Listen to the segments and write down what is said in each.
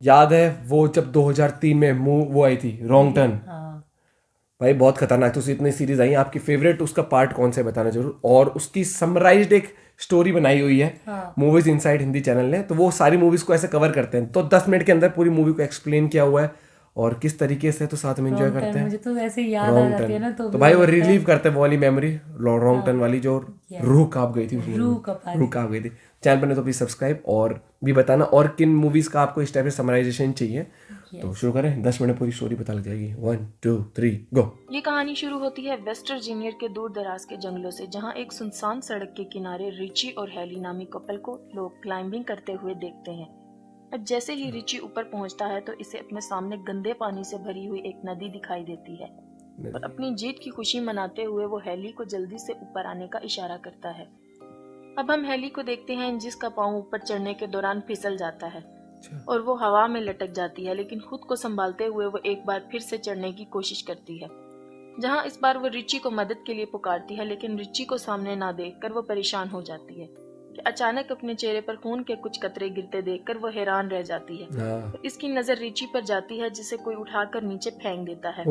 याद है वो जब 2003 में वो आई थी रॉन्ग टर्न। हाँ। भाई बहुत खतरनाक थी, उसी इतनी सीरीज आई। आपकी फेवरेट उसका पार्ट कौन सा है बताना जरूर। और उसकी समराइज्ड एक स्टोरी बनाई हुई है हाँ। मूवीज इनसाइड हिंदी चैनल ने, तो वो सारी मूवीज को ऐसे कवर करते हैं, तो 10 मिनट के अंदर पूरी मूवी को एक्सप्लेन किया हुआ है और किस तरीके से तो साथ में एंजॉय रॉन्ग टर्न करते हैं। मुझे तो ऐसे याद आ रॉन्ग जाती है टर्न ना, तो तो भी वो भाई वो लगता है। रिलीव करते हैं वो वाली मेमोरी, रॉन्ग हाँ। टर्न वाली, जो यस। रूह कांप गई थी उस मूवी में। रूह कपा रूह दी। कांप गई थी। चैनल पर ने तो प्लीज सब्सक्राइब और भी बताना और किन मूवीज का आपको इस टाइप से समराइजेशन चाहिए। तो यस। शुरू करें, 10 मिनट में पूरी स्टोरी पता लग जाएगी। 1 2 3 गो। ये कहानी शुरू होती है वेस्ट वर्जीनिया के दूर दराज के जंगलों से, जहां एक सुनसान सड़क के किनारे रिची और हेली नामी कपल को लोग क्लाइंबिंग करते हुए देखते हैं। अब जैसे ही रिची ऊपर पहुंचता है तो इसे अपने सामने गंदे पानी से भरी हुई एक नदी दिखाई देती है और अपनी जीत की खुशी मनाते हुए वो हेली को जल्दी से ऊपर आने का इशारा करता है। अब हम हेली को देखते हैं जिसका पाँव ऊपर चढ़ने के दौरान फिसल जाता है और वो हवा में लटक जाती है, लेकिन खुद को संभालते हुए वो एक बार फिर से चढ़ने की कोशिश करती है, जहां इस बार वो रिची को मदद के लिए पुकारती है। लेकिन रिची को सामने ना देखकर वो परेशान हो जाती है कि अचानक अपने चेहरे पर खून के कुछ कतरे गिरते देखकर वो हैरान रह जाती है। तो इसकी नजर रिची पर जाती है जिसे कोई उठाकर नीचे फेंक देता है।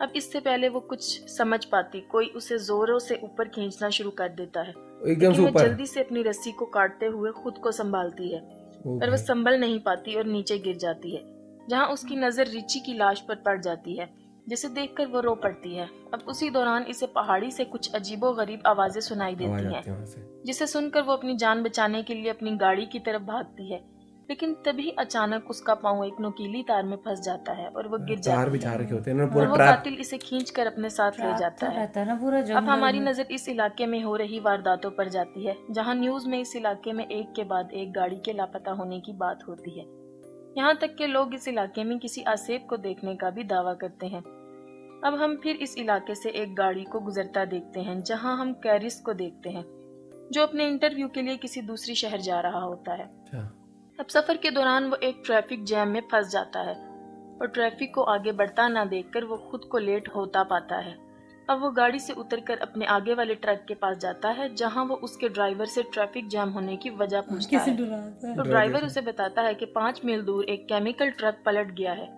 अब इससे पहले वो कुछ समझ पाती, कोई उसे जोरों से ऊपर खींचना शुरू कर देता है, एकदम से लेकिन वो ऊपर। जल्दी से अपनी रस्सी को काटते हुए खुद को संभालती है, पर वो संभल नहीं पाती और नीचे गिर जाती है, जहां उसकी नजर रिची की लाश पर पड़ जाती है, जिसे देखकर वो रो पड़ती है। अब उसी दौरान इसे पहाड़ी से कुछ अजीबोगरीब आवाजें सुनाई देती हैं, जिसे सुनकर वो अपनी जान बचाने के लिए अपनी गाड़ी की तरफ भागती है। लेकिन तभी अचानक उसका पाँव एक नुकीली तार में फंस जाता है और वो गिर तार जाती बिछा है रखे होते हैं ना, और पूरा वो ट्रैप। कातिल इसे खींचकर अपने साथ ले जाता तो है। रहता है ना पूरा अब जंगल हमारी में। नजर इस इलाके में हो रही वारदातों पर जाती है, जहां न्यूज में इस इलाके में एक के बाद एक गाड़ी के लापता होने की बात होती है। यहाँ तक के लोग इस इलाके में किसी आसेब को देखने का भी दावा करते हैं। अब हम फिर इस इलाके से एक गाड़ी को गुजरता देखते हैं, जहां हम कैरिस को देखते हैं, जो अपने इंटरव्यू के लिए किसी दूसरी शहर जा रहा होता है। अब सफर के दौरान वो एक ट्रैफिक जैम में फंस जाता है और ट्रैफिक को आगे बढ़ता ना देखकर वो खुद को लेट होता पाता है। अब वो गाड़ी से उतरकर अपने आगे वाले ट्रक के पास जाता है, जहां वो उसके ड्राइवर से ट्रैफिक जैम होने की वजह पूछता किसी है। डराता है। तो ड्राइवर उसे बताता है कि 5 मील दूर एक केमिकल ट्रक पलट गया है,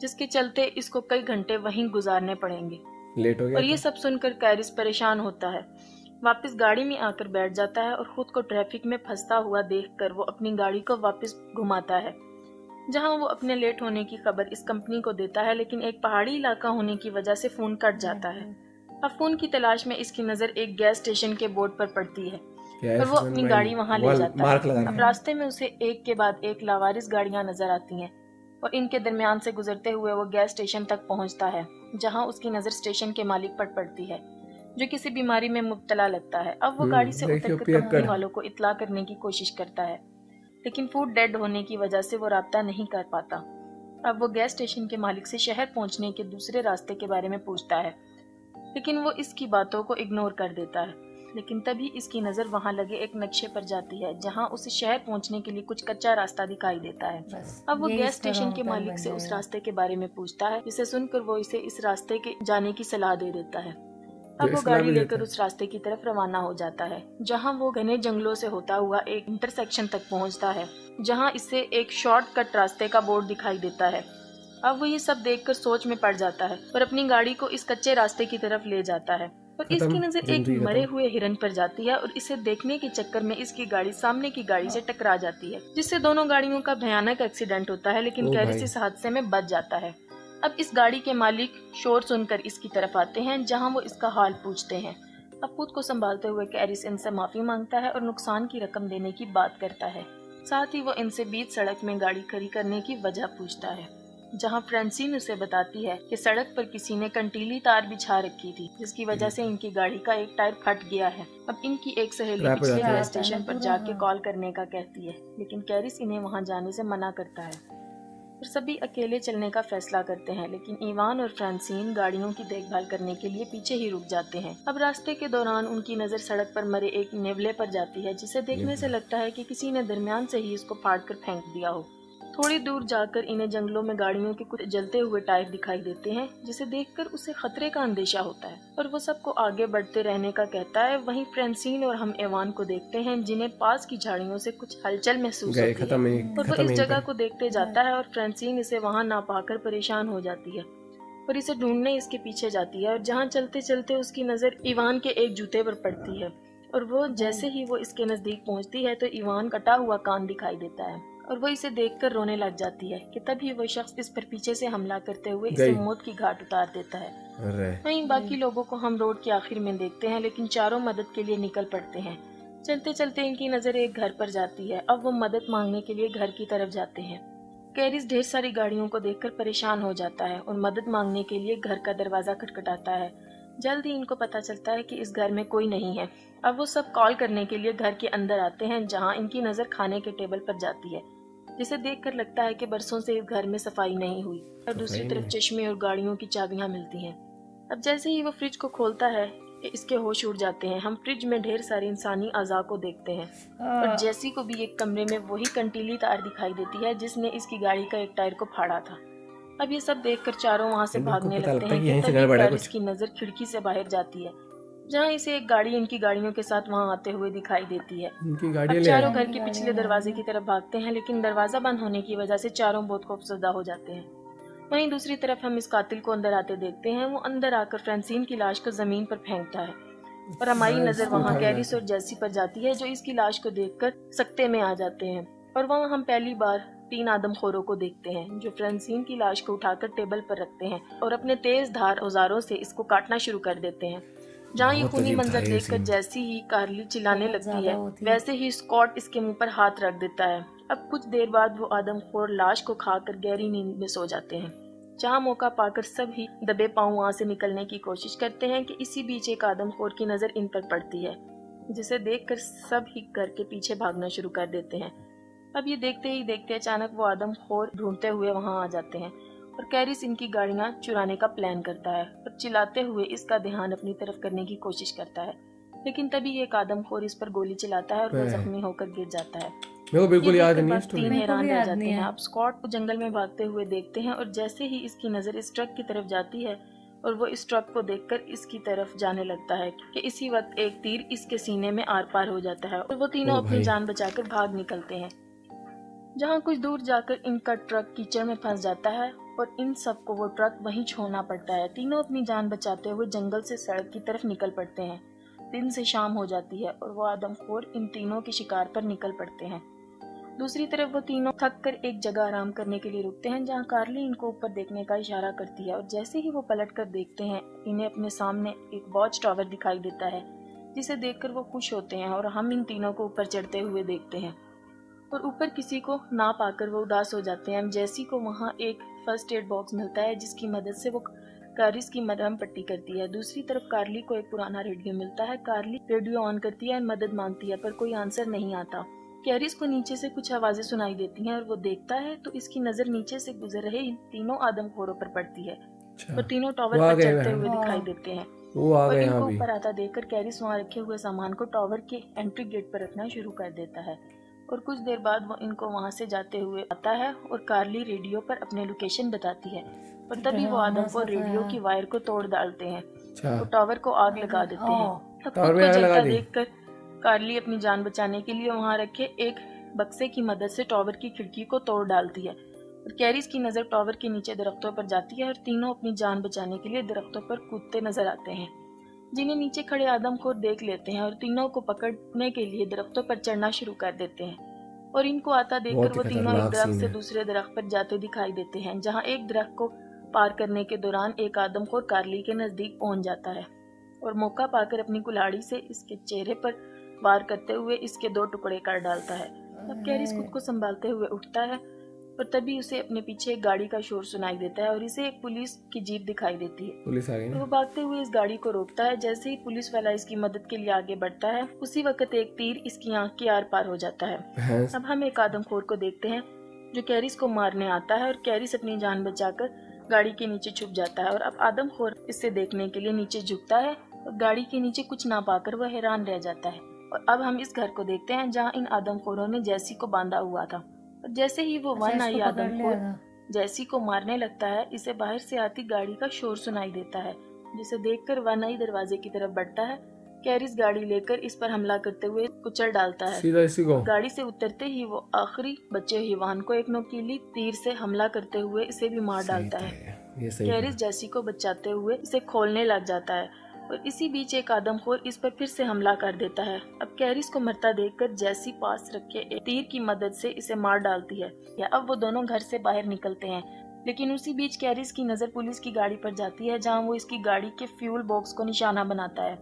जिसके चलते इसको कई घंटे वहीं गुजारने पड़ेंगे। लेट हो गया और ये था। सब सुनकर कैरिस परेशान होता है, वापस गाड़ी में आकर बैठ जाता है और खुद को ट्रैफिक में फंसता हुआ देखकर वो अपनी गाड़ी को वापस घुमाता है, जहां वो अपने लेट होने की खबर इस कंपनी को देता है। लेकिन एक पहाड़ी इलाका होने की वजह से फोन कट जाता है। अब फोन की तलाश में इसकी नजर एक गैस स्टेशन के बोर्ड पर पड़ती है और वो अपनी गाड़ी वहां ले जाता है। मार्क लगा अब रास्ते में उसे एक के बाद एक लावारिस गाड़ियां नजर आती हैं और इनके दरमियान से गुजरते हुए वो गैस स्टेशन तक पहुंचता है, जहां उसकी नजर स्टेशन के मालिक पर पड़ती है, जो किसी बीमारी में मुब्तला लगता है। अब वो गाड़ी से उतरकर कंपनी वालों को इत्तला करने की कोशिश करता है, लेकिन फूड डेड होने की वजह से वो राब्ता नहीं कर पाता। अब वो गैस स्टेशन के मालिक से शहर पहुंचने के दूसरे रास्ते के बारे में पूछता है, लेकिन वो इसकी बातों को इग्नोर कर देता है। लेकिन तभी इसकी नज़र वहां लगे एक नक्शे पर जाती है, जहां उसे शहर पहुंचने के लिए कुछ कच्चा रास्ता दिखाई देता है। अब वो गैस स्टेशन के मालिक से उस रास्ते के बारे में पूछता है, जिसे सुनकर वो इसे इस रास्ते के जाने की सलाह दे देता है। अब वो गाड़ी लेकर उस रास्ते की तरफ रवाना हो जाता है, जहां वो घने जंगलों से होता हुआ एक इंटरसेक्शन तक पहुंचता है, जहां इसे एक शॉर्टकट रास्ते का बोर्ड दिखाई देता है। अब वो ये सब देखकर सोच में पड़ जाता है और अपनी गाड़ी को इस कच्चे रास्ते की तरफ ले जाता है और इसकी नजर एक मरे हुए हिरन पर जाती है और इसे देखने के चक्कर में इसकी गाड़ी सामने की गाड़ी से टकरा जाती है, जिससे दोनों गाड़ियों का भयानक एक्सीडेंट होता है। लेकिन कैरिस इस हादसे में बच जाता है। अब इस गाड़ी के मालिक शोर सुनकर इसकी तरफ आते हैं, जहां वो इसका हाल पूछते हैं। अब खुद को संभालते हुए कैरिस इनसे माफी मांगता है और नुकसान की रकम देने की बात करता है। साथ ही वो इनसे बीच सड़क में गाड़ी खड़ी करने की वजह पूछता है, जहां फ्रांसीन उसे बताती है कि सड़क पर किसी ने कंटीली तार बिछा रखी थी, जिसकी वजह से इनकी गाड़ी का एक टायर फट गया है। अब इनकी एक सहेली पिछले गैस स्टेशन पर जाके कॉल करने का कहती है, लेकिन कैरिस इन्हें वहां जाने से मना करता है और सभी अकेले चलने का फैसला करते हैं। लेकिन इवान और फ्रांसीन गाड़ियों की देखभाल करने के लिए पीछे ही रुक जाते हैं। अब रास्ते के दौरान उनकी नज़र सड़क पर मरे एक नेवले पर जाती है, जिसे देखने से लगता है कि किसी ने दरमियान से ही इसको फाड़ कर फेंक दिया हो। थोड़ी दूर जाकर इन्हें जंगलों में गाड़ियों के कुछ जलते हुए टायर दिखाई देते हैं, जिसे देखकर उसे खतरे का अंदेशा होता है और वो सबको आगे बढ़ते रहने का कहता है। वहीं फ्रेंसिन और हम एवान को देखते हैं, जिन्हें पास की झाड़ियों से कुछ हलचल महसूस गए होती है खत्म और वो इस यहीं जगह पे। को देखते जाता है और फ्रेंसिन इसे वहां ना पाकर परेशान हो जाती है और इसे ढूंढने इसके पीछे जाती है और जहाँ चलते चलते उसकी नजर इवान के एक जूते पर पड़ती है और वो जैसे ही वो इसके नजदीक पहुंचती है तो इवान कटा हुआ कान दिखाई देता है और वो इसे देखकर रोने लग जाती है कि तभी वो शख्स इस पर पीछे से हमला करते हुए इसे गई। मौत की घाट उतार देता है। अरे वहीं बाकी लोगों को हम रोड के आखिर में देखते हैं, लेकिन चारों मदद के लिए निकल पड़ते हैं। चलते चलते इनकी नजर एक घर पर जाती है। अब वो मदद मांगने के लिए घर की तरफ जाते हैं। कैरिस ढेर सारी गाड़ियों को देखकर परेशान हो जाता है और मदद मांगने के लिए घर का दरवाजा खटखटाता है। जल्द ही इनको पता चलता है कि इस घर में कोई नहीं है। अब वो सब कॉल करने के लिए घर के अंदर आते हैं, जहाँ इनकी नजर खाने के टेबल पर जाती है, जिसे देखकर लगता है कि बरसों से इस घर में सफाई नहीं हुई। और दूसरी तरफ चश्मे और गाड़ियों की चाबियां मिलती हैं। अब जैसे ही वो फ्रिज को खोलता है कि इसके होश उड़ जाते हैं। हम फ्रिज में ढेर सारे इंसानी अज़ा को देखते हैं और जैसी को भी एक कमरे में वही कंटीली तार दिखाई देती है जिसने इसकी गाड़ी का एक टायर को फाड़ा था। अब ये सब देखकर चारों वहां से भागने लगते हैं कि तभी कैरिस की नजर खिड़की से बाहर जाती है, जहाँ इसे एक गाड़ी इनकी गाड़ियों के साथ वहां आते हुए दिखाई देती है। अब चारों घर के पिछले दरवाजे की तरफ भागते हैं, लेकिन दरवाजा बंद होने की वजह से चारों बहुत खौफजदा हो जाते हैं। वहीं दूसरी तरफ हम इस कातिल को अंदर आते देखते हैं। वो अंदर आकर फ्रांसिन की लाश को जमीन पर फेंकता है और हमारी नजर वहां कैरिस और जेसी पर जाती है, जो इसकी लाश को देखकर सकते में आ जाते हैं। और वहां हम पहली बार 3 आदमखोरों को देखते हैं, जो फ्रांसिन की लाश को उठाकर टेबल पर रखते हैं और अपने तेज धार औजारों से इसको काटना शुरू कर देते हैं। जहाँ ये खूनी मंजर देखकर जैसी ही कार्ली चिल्लाने लगती है, वैसे ही स्कॉट इसके मुंह पर हाथ रख देता है। अब कुछ देर बाद वो आदमखोर लाश को खाकर गहरी नींद में सो जाते हैं, जहाँ मौका पाकर सब ही दबे पांव वहां से निकलने की कोशिश करते हैं कि इसी बीच एक आदमखोर की नजर इन पर पड़ती है, जिसे देखकर सब ही घर के पीछे भागना शुरू कर देते हैं। अब ये देखते ही देखते अचानक वो आदमखोर ढूंढते हुए वहां आ जाते हैं और कैरिस इनकी गाड़ियां चुराने का प्लान करता है और चिल्लाते हुए इसका ध्यान अपनी तरफ करने की कोशिश करता है, लेकिन तभी एक आदमखोर इस पर गोली चलाता है और वह जख्मी होकर गिर जाता है। मेरे को बिल्कुल याद नहीं है स्टोरी। तीन हैरान रह जाते हैं। आप स्कॉट को जंगल में भागते हुए देखते हैं और जैसे ही इसकी नजर इस ट्रक की तरफ जाती है और वो इस ट्रक को देखकर इसकी तरफ जाने लगता है कि इसी वक्त एक तीर इसके सीने में आर पार हो जाता है और वो तीनों अपनी जान बचाकर भाग निकलते हैं। जहाँ कुछ दूर जाकर इनका ट्रक कीचड़ में फंस जाता है और इन सबको वो ट्रक वहीं छोड़ना पड़ता है। तीनों अपनी जान बचाते हुए जंगल से सड़क की तरफ निकल पड़ते हैं। दिन से शाम हो जाती है और वो आदमखोर इन तीनों के शिकार पर निकल पड़ते हैं। दूसरी तरफ वो तीनों थक कर एक जगह आराम करने के लिए रुकते हैं, जहाँ कार्ली इनको ऊपर देखने का इशारा करती है और जैसे ही वो पलट कर देखते हैं, इन्हें अपने सामने एक वॉच टावर दिखाई देता है, जिसे देखकर वो खुश होते हैं और हम इन तीनों को ऊपर चढ़ते हुए देखते हैं और ऊपर किसी को ना पाकर वो उदास हो जाते हैं। जैसी को वहाँ एक फर्स्ट एड बॉक्स मिलता है, जिसकी मदद से वो कैरिस की मरहम पट्टी करती है। दूसरी तरफ कार्ली को एक पुराना रेडियो मिलता है। कार्ली रेडियो ऑन करती है, मदद मांगती है, पर कोई आंसर नहीं आता। कैरिस को नीचे से कुछ आवाजें सुनाई देती हैं और वो देखता है तो इसकी नजर नीचे से गुजर रहे इन तीनों आदमखोरों पर पड़ती है और तीनों टावर पर चढ़ते हुए दिखाई देते हैं। और इनको ऊपर आता देखकर कैरिस वहाँ रखे हुए सामान को टावर के एंट्री गेट पर रखना शुरू कर देता है और कुछ देर बाद वो इनको वहाँ से जाते हुए आता है और कार्ली रेडियो पर अपने लोकेशन बताती है और तभी वो आदमखोर रेडियो की वायर को तोड़ डालते हैं और टावर को आग लगा देते हैं। अब खुद को जलता देखकर कार्ली अपनी जान बचाने के लिए वहां रखे एक बक्से की मदद से टावर की खिड़की को तोड़ डालती है और कैरिस की नजर टावर के नीचे दरख्तों पर जाती है और तीनों अपनी जान बचाने के लिए दरख्तों पर कूदते नजर आते हैं, जिन्हें नीचे खड़े आदमखोर देख लेते हैं और तीनों को पकड़ने के लिए दरख्तों पर चढ़ना शुरू कर देते हैं और इनको आता देखकर वो तीनों एक दरख्त से दूसरे दरख्त पर जाते दिखाई देते हैं, जहाँ एक दरख्त को पार करने के दौरान एक आदमखोर कार्ली के नजदीक पहुंच जाता है और मौका पाकर अपनी कुल्हाड़ी से इसके चेहरे पर वार करते हुए इसके 2 टुकड़े कर डालता है। अब कैरिस खुद को संभालते हुए उठता है और तभी उसे अपने पीछे एक गाड़ी का शोर सुनाई देता है और इसे एक पुलिस की जीप दिखाई देती है। पुलिस आ गई ना? वो भागते हुए इस गाड़ी को रोकता है। जैसे ही पुलिस वाला इसकी मदद के लिए आगे बढ़ता है, उसी वक्त एक तीर इसकी आंख के आर पार हो जाता है। अब हम एक आदमखोर को देखते हैं जो कैरिस को मारने आता है और कैरिस अपनी जान बचाकर गाड़ी के नीचे छुप जाता है और अब आदमखोर इसे देखने के लिए नीचे झुकता है और गाड़ी के नीचे कुछ ना पाकर वह हैरान रह जाता है। और अब हम इस घर को देखते हैं जहाँ इन आदमखोरों ने जैसी को बांधा हुआ था और जैसे ही वो वन आई इसको पकड़ लिया आदमखोर था। जैसी को मारने लगता है, इसे बाहर से आती गाड़ी का शोर सुनाई देता है, जिसे देखकर वन आई दरवाजे की तरफ बढ़ता है। कैरिस गाड़ी लेकर इस पर हमला करते हुए कुचल डालता है। सीधा इसी को गाड़ी से उतरते ही वो आखिरी बचे हिवान को एक नुकीली तीर से हमला करते हुए इसे भी मार डालता है। ये सही कैरिस जैसी को बचाते हुए इसे खोलने लग जाता है और इसी बीच एक आदमखोर इस पर फिर से हमला कर देता है। अब कैरिस को मरता देखकर जैसी पास रखे एक तीर की मदद से इसे मार डालती है। या अब वो दोनों घर से बाहर निकलते हैं, लेकिन उसी बीच कैरिस की नजर पुलिस की गाड़ी पर जाती है, जहां वो इसकी गाड़ी के फ्यूल बॉक्स को निशाना बनाता है,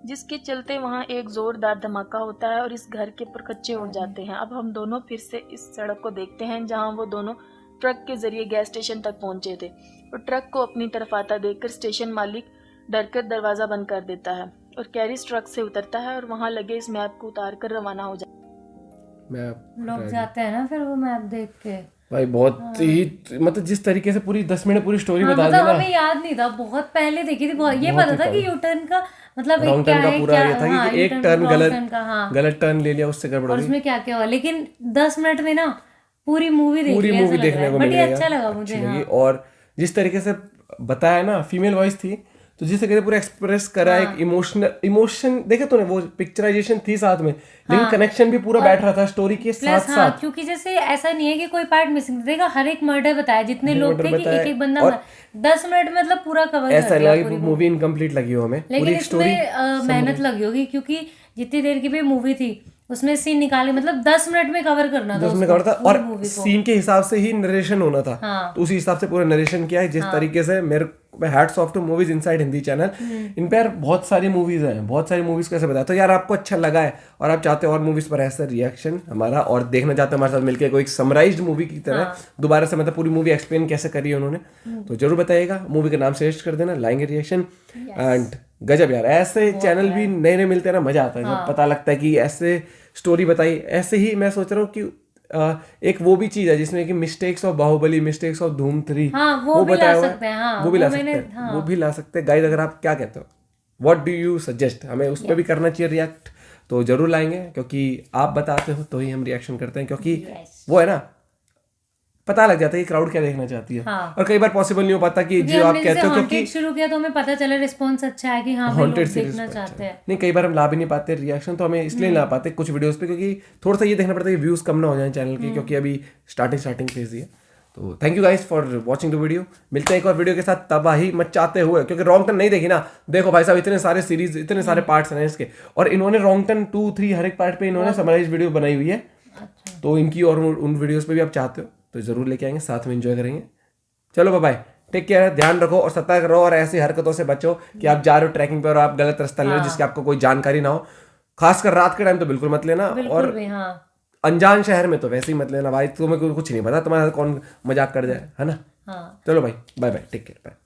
जिसके चलते वहां एक जोरदार धमाका होता है और इस घर के ऊपर कच्चे उड़ जाते हैं। अब हम दोनों फिर से इस सड़क को देखते हैं जहां वो दोनों ट्रक के जरिए गैस स्टेशन तक पहुंचे थे और ट्रक को अपनी तरफ आता देखकर स्टेशन मालिक डरकर दरवाजा बंद कर देता है और कैरिस ट्रक से उतरता है और वहां लगे इस मैप को उतार कर रवाना हो जाता है। लोग जाते हैं ना फिर वो मैप देख के। भाई बहुत ही मतलब जिस तरीके से पूरी 10 मिनट पूरी स्टोरी बता दी मतलब ना, हमें याद नहीं था, बहुत पहले देखी थी। ये बहुत पता ही था कि कम। यू टर्न का मतलब एक रॉन्ग क्या टर्न का है, पूरा क्या ये था हाँ, कि एक U-turn, टर्न wrong turn का, हाँ। गलत टर्न ले लिया, उससे गड़बड़ और हो गई। उसमें क्या क्या हुआ, लेकिन 10 मिनट में ना पूरी मूवी देख पूरी ली, मूवी ऐसा लग रहा देखने है। को बट मिल ये गई अच्छा यार, लगा अच्छी मुझे। लगी। हाँ और जिस तरीके से बताया ना, फीमेल वॉइस थी, तो जिस तरीके से पूरा एक्सप्रेस करा, एक इमोशन देखे तूने, वो पिक्चराइजेशन थी साथ में, लेकिन कनेक्शन भी पूरा बैठ रहा था स्टोरी के साथ प्लस हाँ, साथ। क्योंकि जैसे ऐसा नहीं है कि कोई पार्ट मिसिंग देखा, हर एक मर्डर बताया, जितने लोग थे कि एक एक बंदा 10 मिनट में मतलब पूरा कवर कर ऐसा दिया लगा पूरी कि मूवी इनकम्प्लीट लगी हो हमें, लेकिन पूरी स्टोरी इसमें मेहनत लगी होगी, क्योंकि जितनी देर की भी मूवी थी उसमें सीन निकाले, मतलब 10 मिनट में कवर करना था, 10 मिनट उसको, कवर था। पूरी और मूवी को। सीन के हिसाब से ही नरेशन होना था, हाँ। तो उसी हिसाब से पूरा नरेशन किया है। जिस तरीके से मेरे hats off to movies inside Hindi channel, इन पे यार बहुत सारी मूवीज हैं, बहुत सारी मूवीज को ऐसे बताया। तो यार आपको अच्छा लगा है और आप चाहते हो और मूवीज पर ऐसा रिएक्शन हमारा, और देखना चाहते हो हमारे साथ मिलकर कोई समराइज्ड मूवी की तरह दोबारा से, मतलब पूरी मूवी एक्सप्लेन कैसे करी है उन्होंने, तो जरूर बताइएगा। मूवी का नाम सजेस्ट कर देना, लाएंगे रिएक्शन। एंड गजब यार, ऐसे चैनल भी नए नए मिलते हैं ना, मजा आता है जब पता लगता है कि ऐसे स्टोरी बताई। ऐसे ही मैं सोच रहा हूँ कि एक वो भी चीज है जिसमें कि mistakes of Baahubali, mistakes of Dhoom 3 वो भी ला बताया हुआ है। सकते हैं, हाँ, वो भी ला वो सकते मैंने- हैं, वो भी ला सकते हैं। गाइस अगर आप क्या कहते हो, व्हाट डू यू सजेस्ट, हमें उस पर भी करना चाहिए रिएक्ट, तो जरूर लाएंगे, क्योंकि आप बताते हो तो ही हम रिएक्शन करते हैं, क्योंकि वो है ना, पता लग जाता है कि क्राउड क्या देखना चाहती है। हाँ। और कई बार पॉसिबल नहीं हो पाता कि क्योंकि जो आप हमने कहते जैसे हो, क्योंकि Haunted शुरू किया तो हमें पता चला रिस्पॉन्स अच्छा है कि हाँ भाई लोग हॉन्टेड सीरीज देखना चाहते हैं। नहीं, कई बार हम ला भी नहीं पाते रिएक्शन, तो हमें इसलिए ला पाते कुछ वीडियोस पे, क्योंकि थोड़ा सा ये देखना पड़ता है कि व्यूज कम ना हो जाए चैनल के, क्योंकि अभी स्टार्टिंग फेज ही है। तो thank you guys for watching the video. मिलते हैं एक और वीडियो के साथ, तबाही मचाते हुए। क्योंकि रॉन्ग टर्न नहीं देखी ना, देखो भाई साहब, इतने सारे सीरीज, इतने सारे पार्ट्स हैं इसके, और इन्होंने रॉन्ग टर्न 2, 3 हर एक पार्ट पे इन्होंने समराइज वीडियो बनाई हुई है। तो इनकी और उन वीडियोस पे भी आप चाहते हो तो जरूर लेके आएंगे, साथ में एंजॉय करेंगे। चलो बाय बाय, टेक केयर, ध्यान रखो और सतर्क रहो, और ऐसी हरकतों से बचो कि आप जा रहे हो ट्रैकिंग पे और आप गलत रास्ता ले रहे हो जिसकी आपको कोई जानकारी ना हो। खासकर रात के टाइम तो बिल्कुल मत लेना, और भी, हाँ। अनजान शहर में तो वैसे ही मत लेना भाई, तुम्हें कुछ नहीं पता तुम्हारा कौन मजाक कर जाए, है ना। हाँ। चलो भाई, bye bye, take care, bye.